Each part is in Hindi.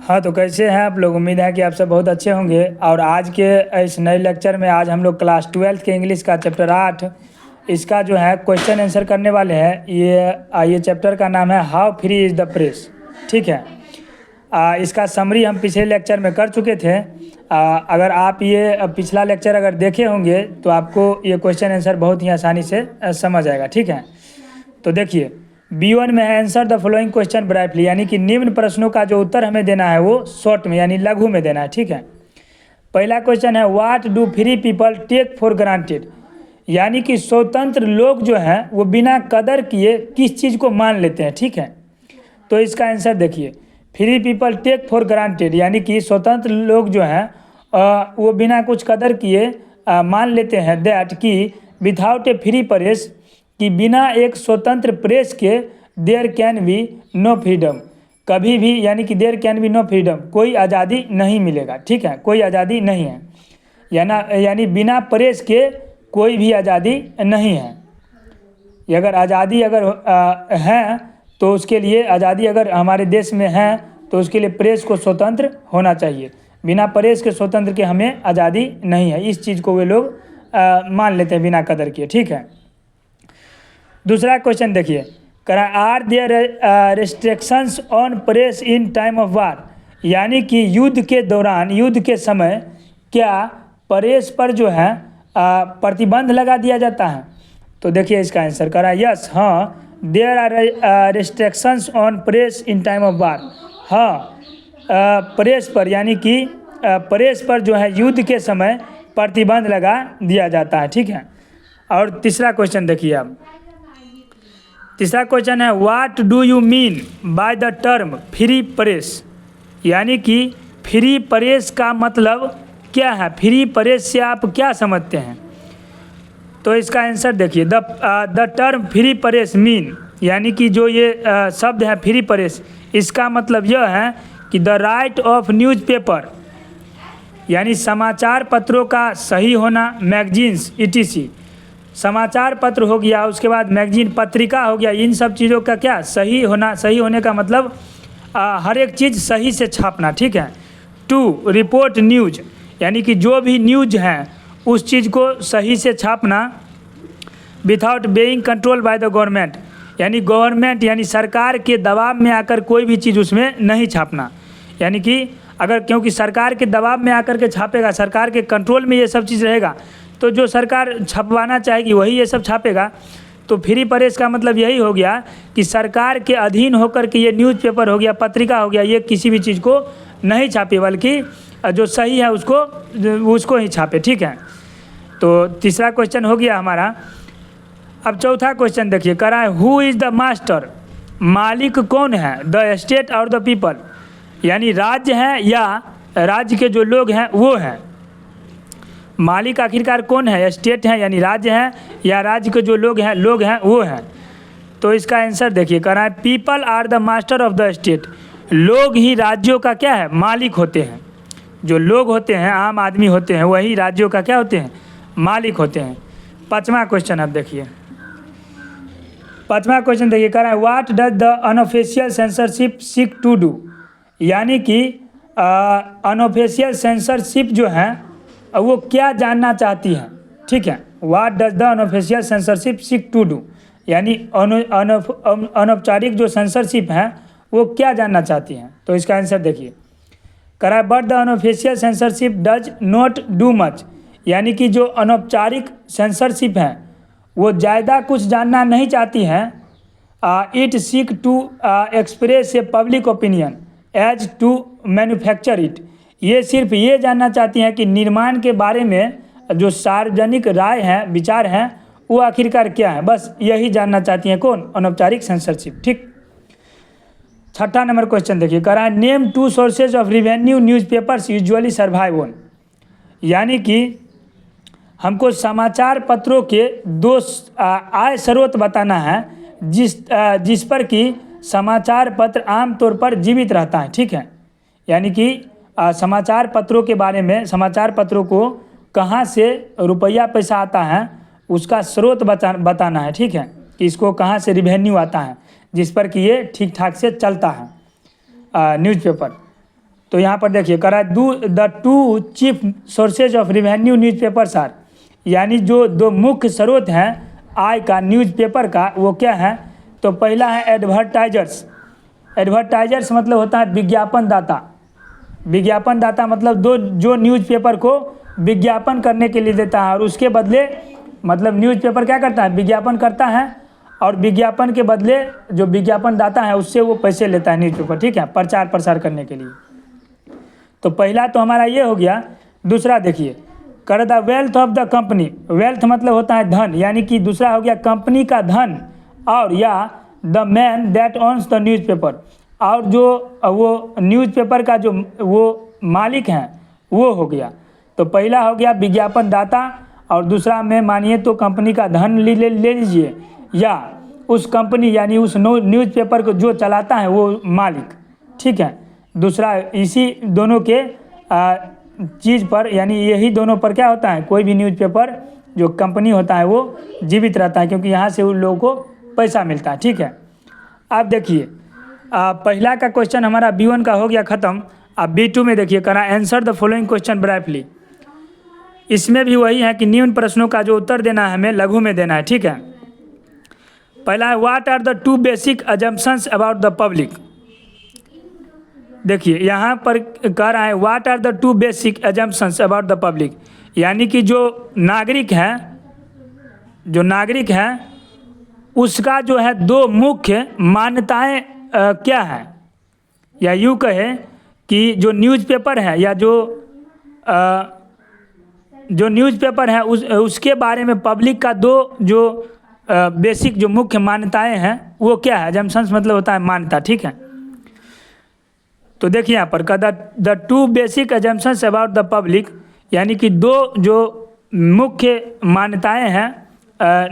हाँ, तो कैसे हैं आप लोग। उम्मीद है कि आप सब बहुत अच्छे होंगे। और आज के इस नए लेक्चर में आज हम लोग क्लास 12th के इंग्लिश का चैप्टर 8 इसका जो है क्वेश्चन आंसर करने वाले हैं। ये चैप्टर का नाम है how free is the press. ठीक है, इसका समरी हम पिछले लेक्चर में कर चुके थे। अगर आप ये पिछला लेक्चर अगर देखे होंगे तो आपको ये क्वेश्चन आंसर बहुत ही आसानी से समझ आएगा। ठीक है, तो देखिए B1 में है answer the following question brightly, यानी कि निम्न प्रश्नों का जो उत्तर हमें देना है वो शॉर्ट में यानी लघु में देना है। ठीक है, पहला क्वेश्चन है what do free people take for granted, यानी कि स्वतंत्र लोग जो हैं वो बिना कदर किए किस चीज़ को मान लेते हैं। ठीक है, तो इसका आंसर देखिए free people take for granted, यानी कि स्वतंत्र लोग जो हैं वो बिना कुछ कदर किए मान लेते हैं दैट कि विदाउट ए फ्री प्रेस, कि बिना एक स्वतंत्र प्रेस के there can be no freedom, कभी भी यानी कि there can be no freedom, कोई आज़ादी नहीं मिलेगा। ठीक है, कोई आज़ादी नहीं है, यानी बिना प्रेस के कोई भी आज़ादी नहीं है। अगर आज़ादी अगर है तो उसके लिए आज़ादी अगर हमारे देश में है तो उसके लिए प्रेस को स्वतंत्र होना चाहिए। बिना प्रेस के स्वतंत्र के हमें आज़ादी नहीं है, इस चीज़ को वे लोग मान लेते हैं बिना कदर किए। ठीक है, दूसरा क्वेश्चन देखिए, are there restrictions on press in time of war, यानी कि युद्ध के दौरान, युद्ध के समय क्या प्रेस पर जो है प्रतिबंध लगा दिया जाता है। तो देखिए इसका आंसर करा यस, हाँ there are restrictions on press in time of war. हाँ, प्रेस पर यानी कि प्रेस पर जो है युद्ध के समय प्रतिबंध लगा दिया जाता है। ठीक है, और तीसरा क्वेश्चन देखिए आप, तीसरा क्वेश्चन है what do you mean by the term free press, यानी कि फ्री प्रेस का मतलब क्या है, फ्री प्रेस से आप क्या समझते हैं। तो इसका आंसर देखिए the term free press mean, यानी कि जो ये शब्द है फ्री प्रेस, इसका मतलब यह है कि द राइट ऑफ न्यूज़पेपर, यानी समाचार पत्रों का सही होना, मैगजीन्स ETC, समाचार पत्र हो गया, उसके बाद मैगजीन पत्रिका हो गया, इन सब चीज़ों का क्या सही होना, सही होने का मतलब हर एक चीज़ सही से छापना। ठीक है, टू रिपोर्ट न्यूज, यानी कि जो भी न्यूज है उस चीज़ को सही से छापना, without being control by the government, यानी गवर्नमेंट यानी सरकार के दबाव में आकर कोई भी चीज़ उसमें नहीं छापना, यानी कि अगर क्योंकि सरकार के दबाव में आकर के छापेगा, सरकार के कंट्रोल में ये सब चीज़ रहेगा तो जो सरकार छपवाना चाहेगी वही ये सब छापेगा। तो फ्री प्रेस का मतलब यही हो गया कि सरकार के अधीन होकर के ये न्यूज़पेपर हो गया, पत्रिका हो गया, ये किसी भी चीज़ को नहीं छापे बल्कि जो सही है उसको ही छापे। ठीक है, तो तीसरा क्वेश्चन हो गया हमारा। अब चौथा क्वेश्चन देखिए, करा है हु इज़ द मास्टर, मालिक कौन है, द स्टेट और द पीपल, यानी राज्य है या राज्य के जो लोग हैं वो हैं। मालिक आखिरकार कौन है, स्टेट है यानी राज्य है, या राज्य के जो लोग हैं वो हैं। तो इसका आंसर देखिए, कह रहा है people are the master of the state, लोग ही राज्यों का क्या है, मालिक होते हैं। जो लोग होते हैं, आम आदमी होते हैं, वही राज्यों का क्या होते हैं, मालिक होते हैं। पाँचवा क्वेश्चन अब देखिए, पाँचवा क्वेश्चन देखिए, कह रहा है what does the unofficial censorship seek to do, यानी कि अनऑफिशियल सेंसरशिप जो है वो क्या जानना चाहती है। ठीक है, what does the unofficial censorship seek to do, यानी अनौपचारिक जो सेंसरशिप है वो क्या जानना चाहती हैं। तो इसका आंसर देखिए, करा but the unofficial censorship does not do much, यानी कि जो अनौपचारिक सेंसरशिप है वो ज़्यादा कुछ जानना नहीं चाहती हैं। It seeks to express a public opinion as to manufacture it, ये सिर्फ ये जानना चाहती हैं कि निर्माण के बारे में जो सार्वजनिक राय है, विचार हैं, वो आखिरकार क्या है, बस यही जानना चाहती हैं। कौन, अनौपचारिक सेंसरशिप। ठीक, छठा नंबर क्वेश्चन देखिए, कह रहा है name two sources of revenue newspapers usually survive on, यानी कि हमको समाचार पत्रों के दो आय स्रोत बताना है जिस पर कि समाचार पत्र आमतौर पर जीवित रहता है। ठीक है, यानी कि समाचार पत्रों के बारे में, समाचार पत्रों को कहाँ से रुपया पैसा आता है उसका स्रोत बताना है। ठीक है, कि इसको कहाँ से रिवेन्यू आता है जिस पर कि ये ठीक ठाक से चलता है न्यूज़पेपर। तो यहाँ पर देखिए कह रहा है the two chief sources of revenue newspapers are, यानी जो दो मुख्य स्रोत हैं आय का न्यूज़पेपर का वो क्या है। तो पहला है एडवर्टाइजर्स। एडवर्टाइजर्स मतलब होता है विज्ञापन दाता। विज्ञापन दाता मतलब जो न्यूज़पेपर को विज्ञापन करने के लिए देता है और उसके बदले मतलब न्यूज़पेपर क्या करता है, विज्ञापन करता है और विज्ञापन के बदले जो विज्ञापन दाता है उससे वो पैसे लेता है न्यूज़पेपर, ठीक है, प्रचार प्रसार करने के लिए। तो पहला तो हमारा ये हो गया। दूसरा देखिए कर the wealth of the company. Wealth मतलब होता है धन, यानी कि दूसरा हो गया कंपनी का धन और या the man that owns the newspaper, और जो वो न्यूज़पेपर का जो वो मालिक हैं वो हो गया। तो पहला हो गया विज्ञापन दाता और दूसरा में मानिए तो कंपनी का धन ले लीजिए या उस कंपनी यानी उस न्यूज़पेपर को जो चलाता है वो मालिक, ठीक है। दूसरा इसी दोनों के चीज़ पर यानी यही दोनों पर क्या होता है, कोई भी न्यूज़पेपर जो कंपनी होता है वो जीवित रहता है क्योंकि यहाँ से उन लोगों को पैसा मिलता है, ठीक है। अब देखिए पहला का क्वेश्चन हमारा B1 का हो गया ख़त्म। अब B2 में देखिए करा answer the following question briefly. इसमें भी वही है कि निम्न प्रश्नों का जो उत्तर देना है हमें लघु में देना है, ठीक है। पहला है what are the two basic assumptions about the public. देखिए यहाँ पर कह रहा है what are the two basic assumptions about the public, यानी कि जो नागरिक है उसका जो है दो मुख्य मान्यताएं क्या हैं, या यूँ कहे कि जो न्यूज़पेपर है या जो न्यूज़पेपर है उसके बारे में पब्लिक का दो जो बेसिक जो मुख्य मान्यताएं हैं वो क्या है। अजम्पशंस मतलब होता है मान्यता, ठीक है। तो देखिए यहाँ पर the two basic assumptions about the public, यानी कि दो जो मुख्य मान्यताएं हैं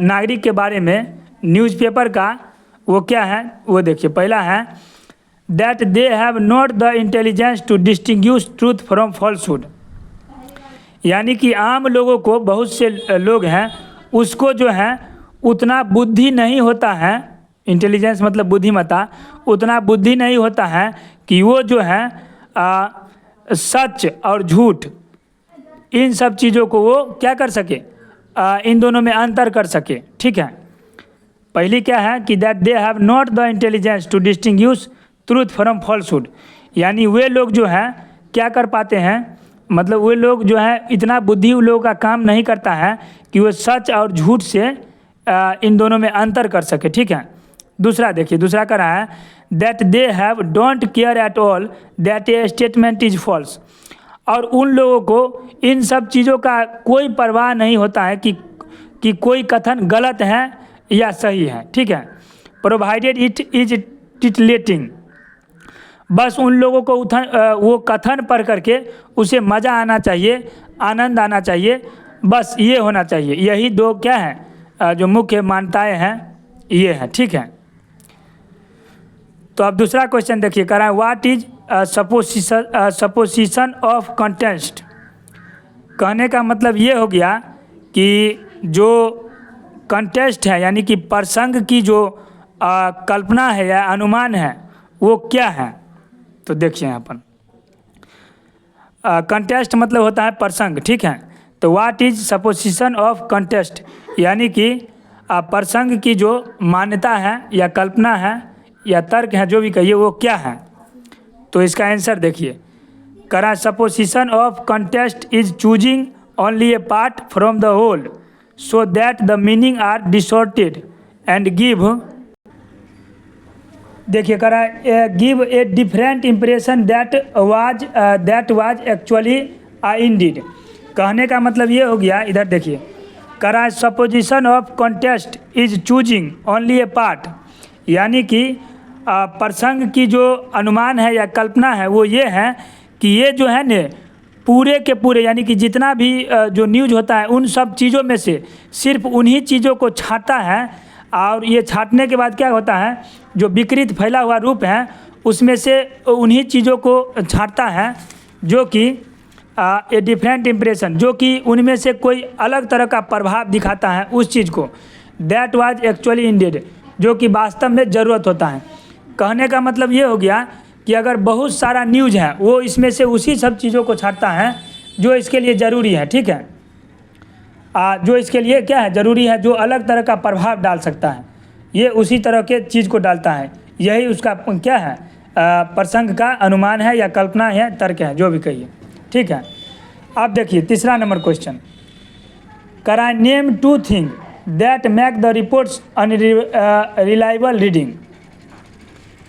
नागरिक के बारे में न्यूज़पेपर का वो क्या है, वो देखिए। पहला है that they have not the intelligence to distinguish truth from falsehood, यानी कि आम लोगों को, बहुत से लोग हैं उसको जो है उतना बुद्धि नहीं होता है, इंटेलिजेंस मतलब बुद्धिमत्ता, उतना बुद्धि नहीं होता है कि वो जो है सच और झूठ इन सब चीज़ों को वो क्या कर सके, इन दोनों में अंतर कर सके, ठीक है। पहली क्या है कि that they have not the intelligence to distinguish truth from falsehood, यानी वे लोग जो है क्या कर पाते हैं, मतलब वे लोग जो है इतना बुद्धि उन लोगों का काम नहीं करता है कि वो सच और झूठ से इन दोनों में अंतर कर सके, ठीक है। दूसरा देखिए, दूसरा कह रहा है that they have don't care at all that a statement is false, और उन लोगों को इन सब चीज़ों का कोई परवाह नहीं होता है कि कोई कथन गलत है या सही है, ठीक है। प्रोवाइडेड इट इज टिटलेटिंग, बस उन लोगों को वो कथन पढ़ करके उसे मज़ा आना चाहिए, आनंद आना चाहिए, बस ये होना चाहिए। यही दो क्या है जो मुख्य मान्यताएं हैं ये हैं, ठीक है। तो अब दूसरा क्वेश्चन देखिए, कह रहा है what is supposition of contest. कहने का मतलब ये हो गया कि जो कंटेस्ट है यानी कि प्रसंग की जो कल्पना है या अनुमान है वो क्या है। तो देखिए यहाँ पर कंटेस्ट मतलब होता है प्रसंग, ठीक है। तो what is supposition of contest, यानी कि प्रसंग की जो मान्यता है या कल्पना है या तर्क है, जो भी कहिए, वो क्या है। तो इसका आंसर देखिए, करा supposition of context is choosing only a part from the whole so that the meaning are distorted and give, देखिए करा give a different impression that was actually indeed. कहने का मतलब ये हो गया, इधर देखिए, करा supposition of context is choosing only a part, यानी कि प्रसंग की जो अनुमान है या कल्पना है वो ये है कि ये जो है ने पूरे के पूरे यानी कि जितना भी जो न्यूज़ होता है उन सब चीज़ों में से सिर्फ उन्हीं चीज़ों को छांटता है, और ये छांटने के बाद क्या होता है, जो विकृत फैला हुआ रूप है उसमें से उन्हीं चीज़ों को छांटता है जो कि ए डिफरेंट इम्प्रेशन, जो कि उनमें से कोई अलग तरह का प्रभाव दिखाता है उस चीज़ को, दैट वाज एक्चुअली इंडेड, जो कि वास्तव में ज़रूरत होता है। कहने का मतलब ये हो गया कि अगर बहुत सारा न्यूज़ है वो इसमें से उसी सब चीज़ों को छांटता है जो इसके लिए ज़रूरी है, ठीक है, जो इसके लिए क्या है ज़रूरी है, जो अलग तरह का प्रभाव डाल सकता है, ये उसी तरह के चीज़ को डालता है। यही उसका क्या है प्रसंग का अनुमान है या कल्पना है, तर्क है, जो भी कहिए, ठीक है। अब देखिए तीसरा number question, can I name two thing that make the reports unreliable reading.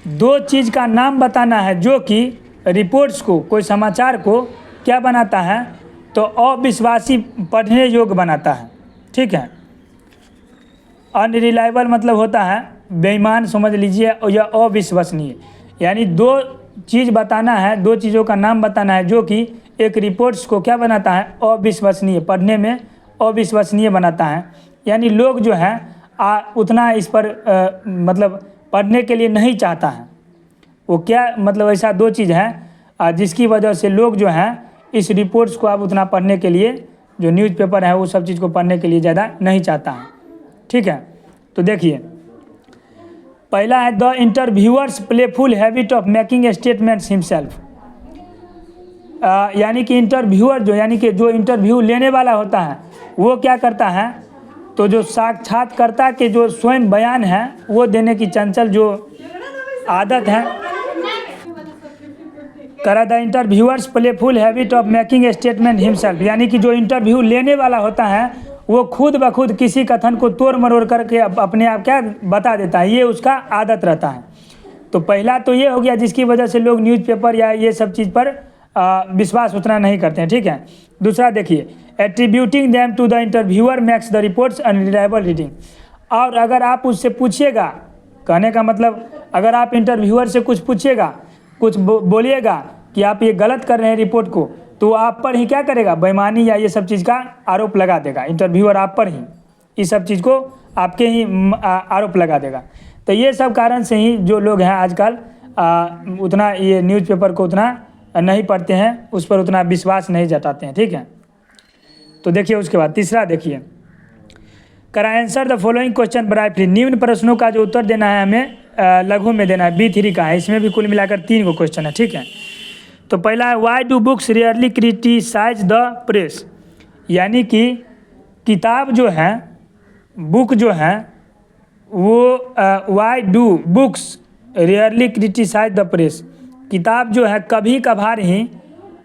दो चीज़ का नाम बताना है जो कि रिपोर्ट्स को, कोई समाचार को क्या बनाता है, तो अविश्वासी पढ़ने योग्य बनाता है, ठीक है। अनरिलायबल मतलब होता है बेईमान समझ लीजिए, या अविश्वसनीय। यानी दो चीज़ बताना है, दो चीज़ों का नाम बताना है जो कि एक रिपोर्ट्स को क्या बनाता है, अविश्वसनीय, पढ़ने में अविश्वसनीय बनाता है। यानी लोग जो है उतना इस पर मतलब पढ़ने के लिए नहीं चाहता है। वो क्या मतलब ऐसा दो चीज़ है जिसकी वजह से लोग जो हैं इस रिपोर्ट्स को अब उतना पढ़ने के लिए, जो न्यूज़पेपर है वो सब चीज़ को पढ़ने के लिए ज़्यादा नहीं चाहता है, ठीक है। तो देखिए पहला है the interviewers playful habit of making statements himself. यानी कि इंटरव्यूअर जो, यानी कि जो इंटरव्यू लेने वाला होता है वो क्या करता है, तो जो साक्षात्कारता के जो स्वयं बयान है वो देने की चंचल जो आदत है, करा the interviewers playful habit of making statement himself. यानी कि जो इंटरव्यू लेने वाला होता है वो खुद ब खुद किसी कथन को तोड़ मरोड़ करके अपने आप क्या बता देता है, ये उसका आदत रहता है। तो पहला तो ये हो गया जिसकी वजह से लोग न्यूज़पेपर या ये सब चीज़ पर विश्वास उतना नहीं करते हैं, ठीक है। दूसरा देखिए attributing them to the interviewer makes the reports unreliable reading. और अगर आप उससे पूछिएगा, कहने का मतलब अगर आप इंटरव्यूअर से कुछ पूछिएगा, कुछ बोलिएगा कि आप ये गलत कर रहे हैं रिपोर्ट को, तो आप पर ही क्या करेगा, बेईमानी या ये सब चीज़ का आरोप लगा देगा। इंटरव्यूअर आप पर ही इस सब चीज़ को आपके ही आरोप लगा देगा। तो ये सब कारण से ही जो लोग हैं आजकल उतना ये न्यूज़पेपर को उतना नहीं पढ़ते हैं, उस पर उतना विश्वास नहीं जताते हैं, ठीक है। तो देखिए उसके बाद तीसरा देखिए, can answer the following question brightly. निम्न प्रश्नों का जो उत्तर देना है हमें लघु में देना है, B3 का है, इसमें भी कुल मिलाकर 3 को क्वेश्चन है, ठीक है। तो पहला है why do books rarely criticise the press. यानी कि किताब जो है, बुक जो है वो why do books rarely criticise the press. किताब जो है कभी कभार ही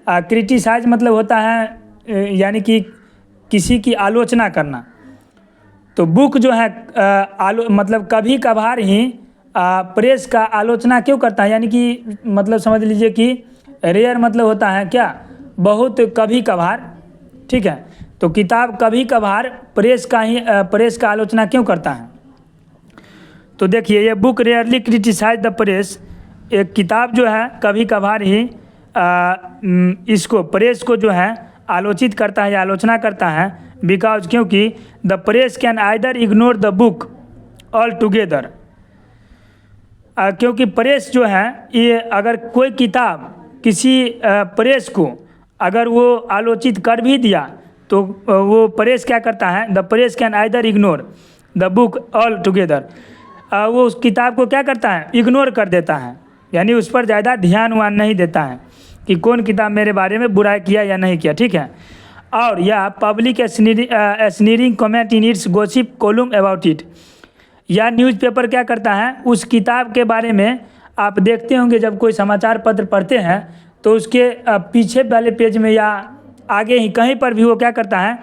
क्रिटिसाइज मतलब होता है यानी कि किसी की आलोचना करना। तो बुक जो है मतलब कभी कभार ही प्रेस का आलोचना क्यों करता है, यानी कि मतलब समझ लीजिए कि रेयर मतलब होता है क्या, बहुत कभी कभार, ठीक है। तो किताब कभी कभार प्रेस का आलोचना क्यों करता है। तो देखिए ये book rarely criticise the press, एक किताब जो है कभी कभार ही इसको प्रेस को जो है आलोचित करता है या आलोचना करता है, बिकॉज क्योंकि the press can either ignore the book all together. क्योंकि प्रेस जो है ये अगर कोई किताब किसी प्रेस को अगर वो आलोचित कर भी दिया तो वो प्रेस क्या करता है, the press can either ignore the book all together. वो उस किताब को क्या करता है, इग्नोर कर देता है, यानी उस पर ज़्यादा ध्यान वान नहीं देता है कि कौन किताब मेरे बारे में बुराई किया या नहीं किया, ठीक है। और यह public sneering comment in its gossip column about it. या न्यूज़पेपर क्या करता है, उस किताब के बारे में आप देखते होंगे जब कोई समाचार पत्र पढ़ते हैं तो उसके पीछे वाले पेज में या आगे ही कहीं पर भी वो क्या करता है,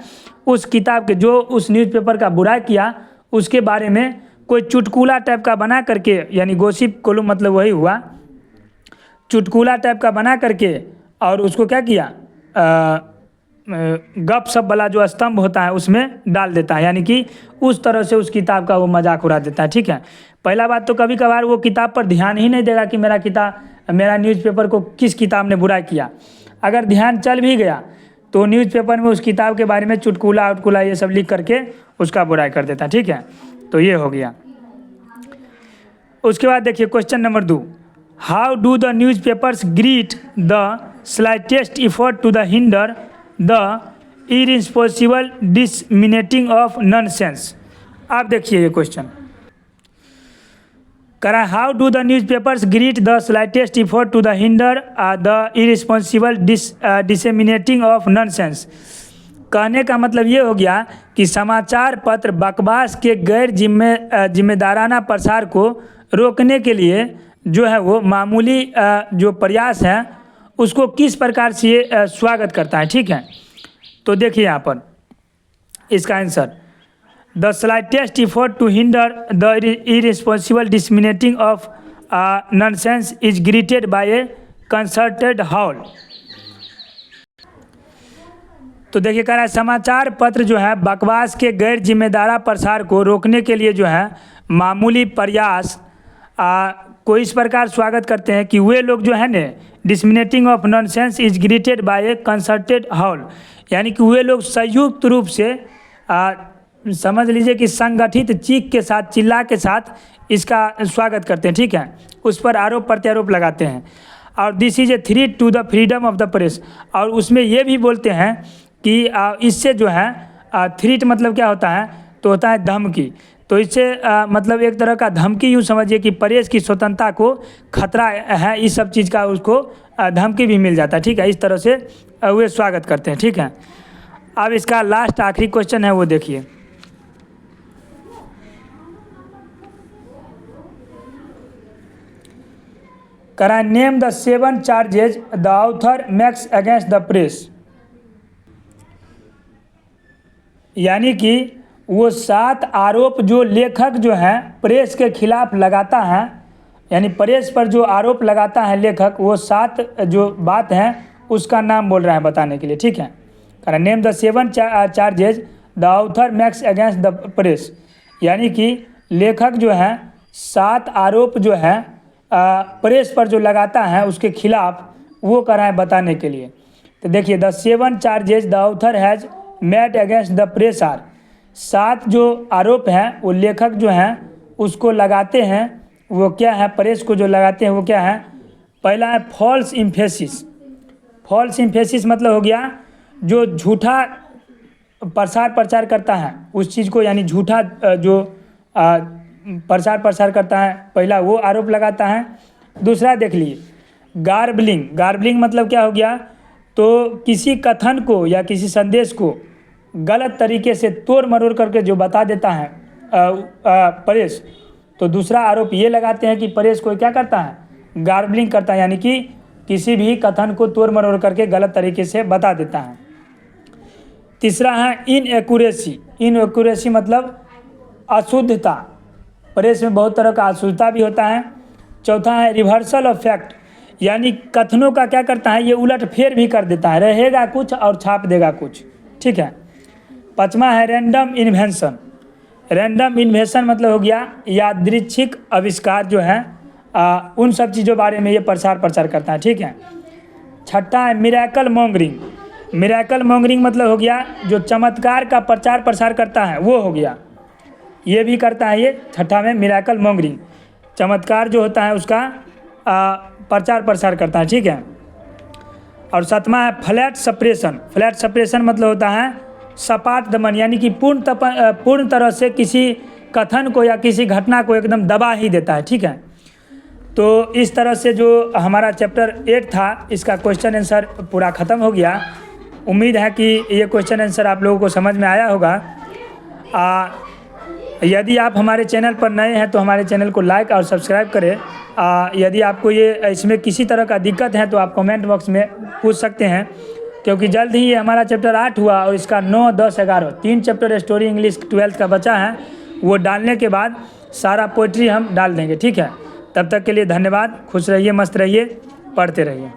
उस किताब के जो उस न्यूज़पेपर का बुराई किया उसके बारे में कोई चुटकुला टाइप का बना करके, यानी गॉसिप कॉलम मतलब वही हुआ, चुटकुला टाइप का बना करके और उसको क्या किया, गप सप वाला जो स्तंभ होता है उसमें डाल देता है, यानी कि उस तरह से उस किताब का वो मजाक उड़ा देता है, ठीक है। पहला बात तो कभी कभार वो किताब पर ध्यान ही नहीं देगा कि मेरा न्यूज़पेपर को किस किताब ने बुरा किया। अगर ध्यान चल भी गया तो न्यूज़पेपर में उस किताब के बारे में चुटकुला उटकुला ये सब लिख करके उसका बुराई कर देता है, ठीक है। तो ये हो गया। उसके बाद देखिए question number 2, how do the newspapers greet the slightest effort to the hinder the irresponsible disseminating of nonsense. आप देखिए ये क्वेश्चन, कह रहा है how do the news papers greet the slightest effort to the hinder the irresponsible disseminating of nonsense. कहने का मतलब ये हो गया कि समाचार पत्र बकवास के गैर जिम्मेदाराना प्रसार को रोकने के लिए जो है वो मामूली जो प्रयास है उसको किस प्रकार से ये स्वागत करता है। ठीक है, तो देखिए यहाँ पर इसका answer, the slightest effort to hinder the irresponsible disseminating of nonsense is greeted by a concerted howl. तो देखिए कह रहा है समाचार पत्र जो है बकवास के गैर जिम्मेदारा प्रसार को रोकने के लिए जो है मामूली प्रयास को इस प्रकार स्वागत करते हैं कि वे लोग जो है ने disseminating of nonsense is greeted by a concerted howl, यानी कि वे लोग संयुक्त रूप से समझ लीजिए कि संगठित चीख के साथ, चिल्ला के साथ इसका स्वागत करते हैं। ठीक है, उस पर आरोप प्रत्यारोप लगाते हैं। और this is a threat to the freedom of the press, और उसमें ये भी बोलते हैं कि इससे जो है थ्रेट मतलब क्या होता है, तो होता है धमकी। तो इससे मतलब एक तरह का धमकी यूँ समझिए कि प्रेस की स्वतंत्रता को खतरा है, इस सब चीज़ का उसको धमकी भी मिल जाता है। ठीक है, इस तरह से वे स्वागत करते हैं। ठीक है, अब इसका लास्ट आखिरी क्वेश्चन है वो देखिए, करा name the 7 charges the author makes against the press, यानी कि वो 7 आरोप जो लेखक जो है प्रेस के खिलाफ लगाता है, यानी प्रेस पर जो आरोप लगाता है लेखक, वो 7 जो बात हैं उसका नाम बोल रहा है बताने के लिए। ठीक है, करा name the 7 charges the author makes against the press, यानी कि लेखक जो है 7 आरोप जो है प्रेस पर जो लगाता है उसके खिलाफ वो कर रहा है बताने के लिए। तो देखिए the 7 charges the author has made against the press are, 7 जो आरोप हैं वो लेखक जो हैं उसको लगाते हैं, वो क्या है, प्रेस को जो लगाते हैं वो क्या है। पहला है फॉल्स इम्फेसिस। फॉल्स इम्फेसिस मतलब हो गया जो झूठा प्रचार करता है उस चीज़ को, यानी झूठा जो प्रचार करता है, पहला वो आरोप लगाता है। दूसरा देख लिए गार्बलिंग। गार्बलिंग मतलब क्या हो गया, तो किसी कथन को या किसी संदेश को गलत तरीके से तोड़ मरोड़ करके जो बता देता है प्रेस, तो दूसरा आरोप ये लगाते हैं कि प्रेस को क्या करता है, गार्बलिंग करता है, यानी कि किसी भी कथन को तोड़ मरोड़ करके गलत तरीके से बता देता है। तीसरा है इनएक्यूरेसी। इनएक्यूरेसी मतलब अशुद्धता, प्रेस में बहुत तरह का अशुद्धता भी होता है। चौथा है रिवर्सल ऑफ फैक्ट, यानी कथनों का क्या करता है, ये उलट फेर भी कर देता है, रहेगा कुछ और छाप देगा कुछ। ठीक है, पाँचवा है रैंडम इन्वेंशन। रैंडम इन्वेंशन मतलब हो गया यादृच्छिक आविष्कार जो है उन सब चीज़ों बारे में ये प्रचार करता है। ठीक है, छठा है मिरेकल मॉन्गरिंग। मिरेकल मॉन्गरिंग मतलब हो गया जो चमत्कार का प्रसार करता है वो हो गया, ये भी करता है ये। छठा में मिरेकल मॉन्गरिंग, चमत्कार जो होता है उसका प्रसार करता है। ठीक है, और सातवां है फ्लैट सप्रेशन। फ्लैट सप्रेशन मतलब होता है सपाट दमन, यानी कि पूर्ण तरह से किसी कथन को या किसी घटना को एकदम दबा ही देता है। ठीक है, तो इस तरह से जो हमारा चैप्टर 8 था इसका क्वेश्चन आंसर पूरा ख़त्म हो गया। उम्मीद है कि ये क्वेश्चन आंसर आप लोगों को समझ में आया होगा। यदि आप हमारे चैनल पर नए हैं तो हमारे चैनल को लाइक और सब्सक्राइब करें। यदि आपको ये इसमें किसी तरह का दिक्कत है तो आप कमेंट बॉक्स में पूछ सकते हैं, क्योंकि जल्द ही ये हमारा चैप्टर 8 हुआ और इसका 9, 10, 11 3 चैप्टर स्टोरी इंग्लिश 12th का बचा है, वो डालने के बाद सारा पोइट्री हम डाल देंगे। ठीक है, तब तक के लिए धन्यवाद। खुश रहिए, मस्त रहिए, पढ़ते रहिए।